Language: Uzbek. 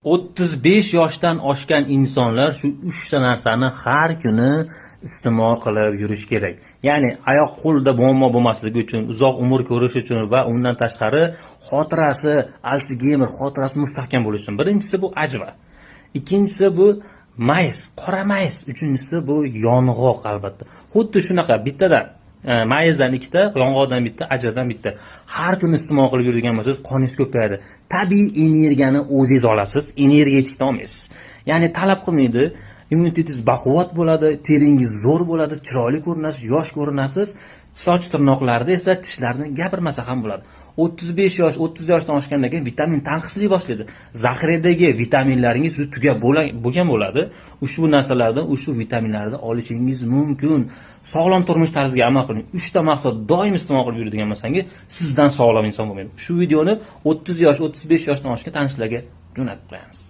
35 yoshdan oshgan insonlar shu 3 ta narsani har kuni iste'mol qilib yurish kerak. Ya'ni oyoq qo'lida muammo bo'lmasligi uchun, uzoq umr ko'rish uchun va undan tashqari xotirasi, Alsgeymer xotirasi mustahkam bo'lishi uchun. Birinchisi bu ajva. Ikkinchisi bu mayiz, qora mayiz. Uchinchisi bu yong'oq albatta. Xuddi shunaqa bittada mayizdan ikkita, yong'oqdan bitta, ajvadan bitta. Har kuni iste'mol qilib yuradigan bo'lsangiz, qoningiz ko'payadi. Tabiiy energiyani o'zingiz olasiz, energetikdan olmaysiz. Ya'ni talab qilmaydi. Immunitetingiz baquvvat bo'ladi, teringiz zo'r bo'ladi, chiroyli ko'rinasiz, yosh ko'rinasiz. Soch tirnoqlarda esa tishlarni gapirmasa ham bo'ladi. 35 yosh, 30 yoshdan oshgandan keyin vitamin tanqislay boshlaydi. Zaxiradagi vitaminlaringiz tugab bo'lgan bo'ladi. Ushbu narsalardan, ushbu vitaminlarni olishingiz mumkin. Sog'lom turmush tarziga amal qiling. 3 ta maqsad doim iste'mol qilib yuradigan bo'lsangiz, sizdan sog'lom inson bo'lmaydi. Shu videoni 30 yosh, 35 yoshdan oshgan tanishlarga jo'natib qo'yamiz.